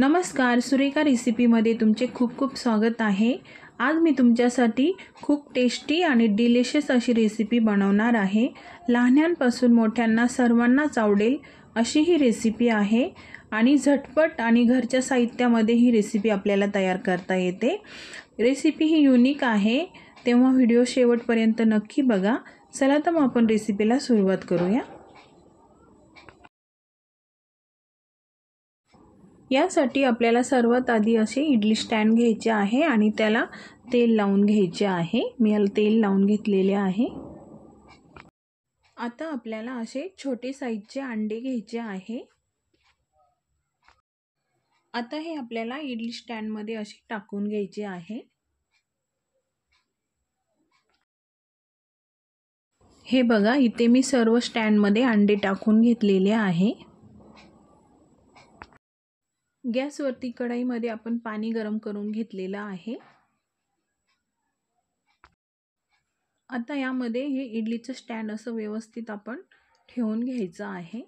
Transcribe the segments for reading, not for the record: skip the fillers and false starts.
नमस्कार, सुरेखा रेसिपीमध्ये तुमचे खूप खूप स्वागत आहे। आज मी तुमच्यासाठी खूप टेस्टी आणि डिलिशियस अशी रेसिपी बनवणार आहे। लहानांपासून मोठ्यांना सर्वांनाच आवडेल अशी ही रेसिपी आहे आणि झटपट आणि घरच्या साहित्यामध्ये ही रेसिपी आपल्याला तयार करता येते। रेसिपी ही युनिक आहे, तेव्हा व्हिडिओ शेवटपर्यंत नक्की बघा। चला तर मग आपण रेसिपीला सुरुवात करूया। यासाठी आपल्याला सर्वात आधी असे इडली स्टँड घ्यायचे आहे आणि त्याला तेल लावून घ्यायचे आहे। मी याला तेल लावून घेतलेले आहे। आता आपल्याला असे छोटे साईजचे अंडे घ्यायचे आहे। आता हे आपल्याला इडली स्टँड मध्ये असे टाकून घ्यायचे आहे। हे बघा, इथे मी सर्व स्टँड मध्ये अंडे टाकून घेतलेले आहे। गॅसवरती कढईमध्ये आपण पाणी गरम करून घेतलेलं आहे। आता यामध्ये हे इडलीचं स्टँड असं व्यवस्थित आपण ठेवून घ्यायचं आहे।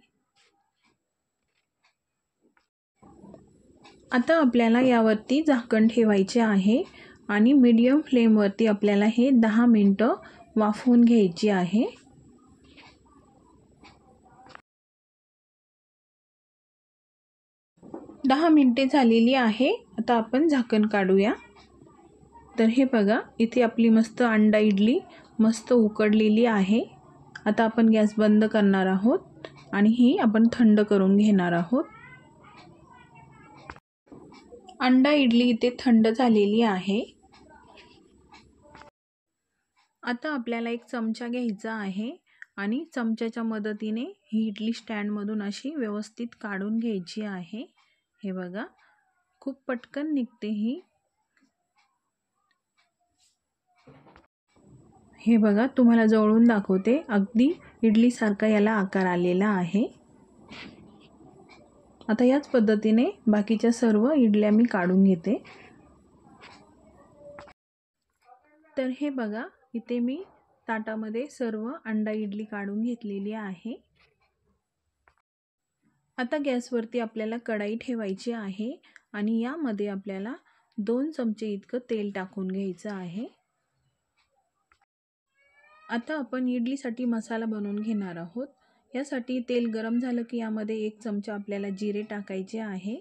आता आपल्याला यावरती झाकण ठेवायचे आहे आणि मीडियम फ्लेमवरती आपल्याला हे 10 मिनिटं वाफवून घ्यायची आहे। दहा मिनिटे झालेली आहे। आता आपण झाकण काढूया। तर हे बघा, इथे आपली मस्त अंडा इडली मस्त उकडलेली आहे। आता आपण गॅस बंद करणार आहोत आणि ही आपण थंड करून घेणार आहोत। अंडा इडली इथे थंड झालेली आहे। आता आपल्याला एक चमचा घ्यायचा आहे आणि चमच्याच्या मदतीने ही इडली स्टँड मधून अशी व्यवस्थित काढून घ्यायची आहे। हे बघा, खूप पटकन निघते ही। हे बघा, तुम्हाला जवळून दाखवते, अगदी इडली सारखा याला आकार आलेला आहे। आता याच पद्धतीने बाकीच्या सर्व इडल्या मी काढून घेते। तर हे बघा, इथे मी ताटामध्ये सर्व अंडा इडली काढून घेतलेली आहे। आता गॅसवरती आपल्याला कढई ठेवायची आहे आणि यामध्ये आपल्याला 2 चमचे इतकं तेल टाकून घ्यायचं आहे। आता आपण इडलीसाठी मसाला बनवून घेणार आहोत। यासाठी तेल गरम झालं की यामध्ये 1 चमचा आपल्याला जिरे टाकायचे आहे।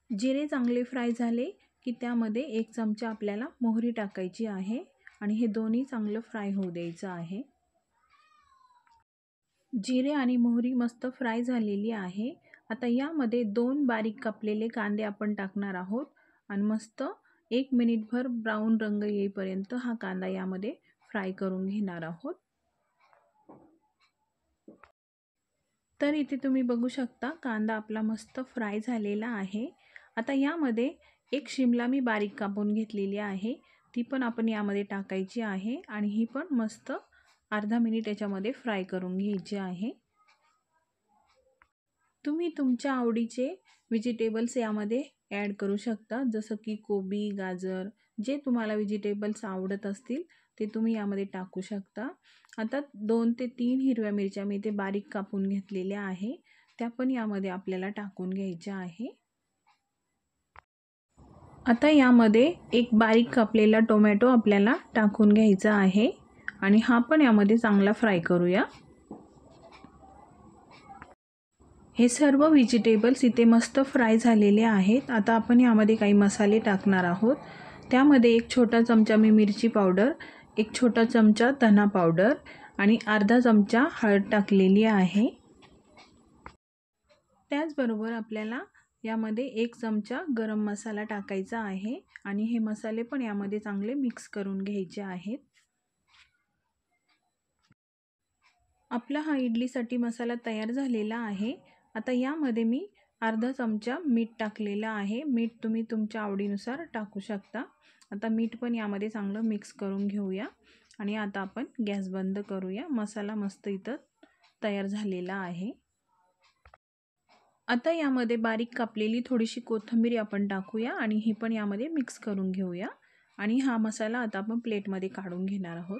जिरे चांगले फ्राय झाले की त्यामध्ये 1 चमचा आपल्याला मोहरी टाकायची आहे आणि हे दोन्ही चांगलं फ्राय होऊ द्यायचं आहे। जिरे आणि मोहरी मस्त फ्राय झालेली आहे। आता यामध्ये 2 बारीक कापलेले कांदे आपण टाकणार आहोत आणि मस्त 1 मिनिटभर ब्राऊन रंग येईपर्यंत हा कांदा यामध्ये फ्राय करून घेणार आहोत। तर इथे तुम्ही बघू शकता, कांदा आपला मस्त फ्राय झालेला आहे। आता यामध्ये 1 शिमला मी बारीक कापून घेतलेली आहे, ती पण आपण यामध्ये टाकायची आहे आणि ही पण मस्त अर्धा मिनिट याच्यामध्ये फ्राय करून घ्यायची आहे। तुम्ही तुमच्या आवडीचे व्हेजिटेबल्स यामध्ये ॲड करू शकता, जसं की कोबी, गाजर, जे तुम्हाला व्हेजिटेबल्स आवडत असतील ते तुम्ही यामध्ये टाकू शकता। आता 2 ते 3 हिरव्या मिरच्या मी इथे बारीक कापून घेतलेल्या आहे, त्या पण यामध्ये आपल्याला टाकून घ्यायच्या आहे। आता यामध्ये 1 बारीक कापलेला टोमॅटो आपल्याला टाकून घ्यायचा आहे आणि हा पण यामध्ये चांगला फ्राय करूया। हे सर्व व्हेजिटेबल्स इथे मस्त फ्राय झालेले आहेत। आता आपण यामध्ये काही मसाले टाकणार आहोत। त्यामध्ये 1 छोटा चमचा मी मिरची पावडर, 1 छोटा चमचा धना पावडर आणि अर्धा चमचा हळद टाकलेली आहे। त्याचबरोबर आपल्याला यामध्ये 1 चमचा गरम मसाला टाकायचा आहे आणि हे मसाले पण यामध्ये चांगले मिक्स करून घ्यायचे आहेत। आपला हा इडलीसाठी मसाला तयार झालेला आहे। आता यामध्ये मी अर्धा चमचा मीठ टाकलेलं आहे। मीठ तुम्ही तुमच्या आवडीनुसार टाकू शकता। आता मीठ पण यामध्ये चांगलं मिक्स करून घेऊया आणि आता आपण गॅस बंद करूया। मसाला मस्त इथं तयार झालेला आहे। आता यामध्ये बारीक कापलेली थोडीशी कोथिंबीर आपण टाकूया आणि ही पण यामध्ये मिक्स करून घेऊया आणि हा मसाला आता आपण प्लेटमध्ये काढून घेणार आहोत।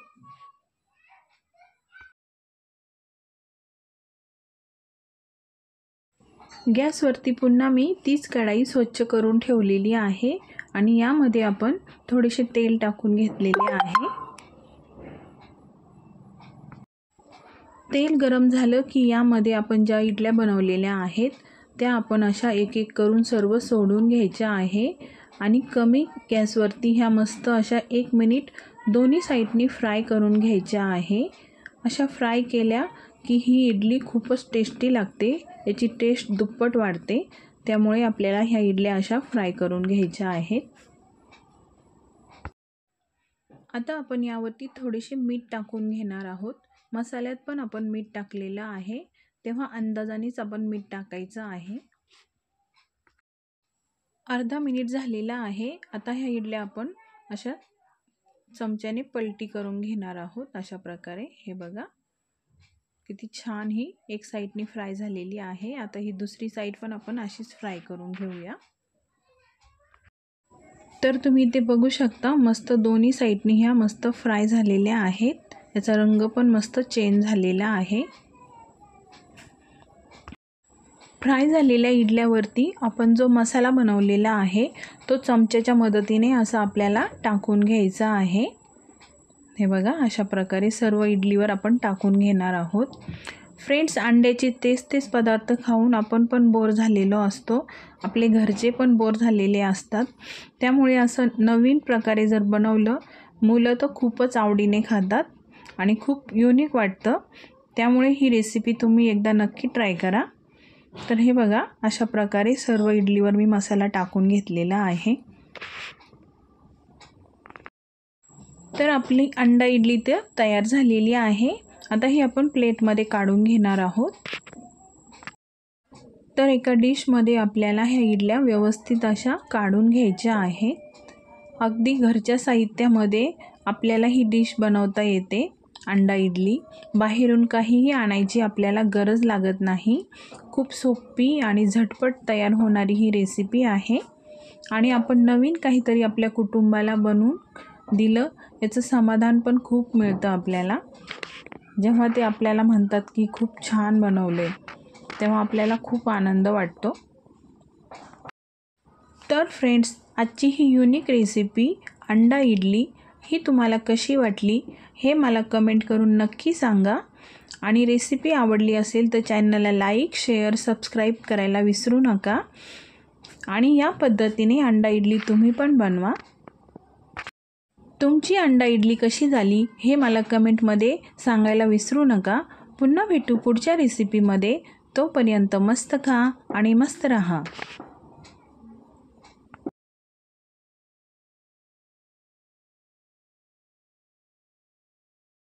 गॅसवरती पुन्हा मी तीच कढाई स्वच्छ करून ठेवलेली आहे आणि यामध्ये आपण थोडेसे तेल टाकून घेतलेले आहे। तेल गरम झालं की यामध्ये आपण ज्या इडल्या बनवलेल्या आहेत त्या आपण अशा एक एक करून सर्व सोडून घ्यायच्या आहे आणि कमी गॅसवरती ह्या मस्त अशा 1 मिनिट दोन्ही साईडनी फ्राय करून घ्यायच्या आहे। अशा फ्राय केल्या की ही इडली खूपच टेस्टी लागते, याची टेस्ट दुप्पट वाढते। त्यामुळे आपल्याला ह्या इडल्या अशा फ्राय करून घ्यायच्या आहेत। आता आपण यावरती थोडेसे मीठ टाकून घेणार आहोत। मसाल्यात पण आपण मीठ टाकलेलं आहे, तेव्हा अंदाजानेच आपण मीठ टाकायचं आहे। अर्धा मिनिट झालेला आहे। आता ह्या इडल्या आपण अशा चमच्याने पलटी करून घेणार आहोत। अशा प्रकारे हे बघा किती छान ही एक साईडनी फ्राय झालेली आहे। आता ही दुसरी साईड पण आपण अशीच फ्राय करून घेऊया। तर तुम्ही इथे बघू शकता मस्त दोन्ही साईडनी ह्या मस्त फ्राय झालेल्या आहेत। याचा रंग पण मस्त चेंज झालेला आहे। फ्राय झालेल्या इडल्यावरती आपण जो मसाला बनवलेला आहे तो चमच्याच्या मदतीने असा आपल्याला टाकून घ्यायचा आहे। हे बघा अशा प्रकारे सर्व इडलीवर आपण टाकून घेणार आहोत। फ्रेंड्स, अंड्याचे तेच पदार्थ खाऊन आपण पण बोर झालेलो असतो, आपले घरचे पण बोर झालेले असतात। त्यामुळे असं नवीन प्रकारे जर बनवलं मुलं तर खूपच आवडीने खातात आणि खूप युनिक वाटतं। त्यामुळे ही रेसिपी तुम्ही एकदा नक्की ट्राय करा। तर हे बघा अशा प्रकारे सर्व इडलीवर मी मसाला टाकून घेतलेला आहे। तर आपली अंडा इडली तर तयार झालेली आहे। आता ही आपण प्लेटमध्ये काढून घेणार आहोत। तर एका डिशमध्ये आपल्याला ह्या इडल्या व्यवस्थित अशा काढून घ्यायच्या आहेत। अगदी घरच्या साहित्यामध्ये आपल्याला ही डिश बनवता येते, अंडा इडली। बाहेरून काहीही आणायची आपल्याला गरज लागत नाही। खूप सोपी आणि झटपट तयार होणारी ही रेसिपी आहे आणि आपण नवीन काहीतरी आपल्या कुटुंबाला बनवून दिलं याचं समाधान पण खूप मिळतं आपल्याला। जेव्हा ते आपल्याला म्हणतात की खूप छान बनवले, तेव्हा आपल्याला खूप आनंद वाटतो। तर फ्रेंड्स, आजची ही युनिक रेसिपी अंडा इडली ही तुम्हाला कशी वाटली हे मला कमेंट करून नक्की सांगा आणि रेसिपी आवडली असेल तर चॅनलला लाईक, शेअर, सबस्क्राईब करायला विसरू नका आणि या पद्धतीने अंडा इडली तुम्ही पण बनवा। तुमची अंडा इडली कशी झाली हे मला कमेंटमध्ये सांगायला विसरू नका। पुन्हा भेटू पुढच्या रेसिपीमध्ये। तोपर्यंत मस्त खा आणि मस्त रहा।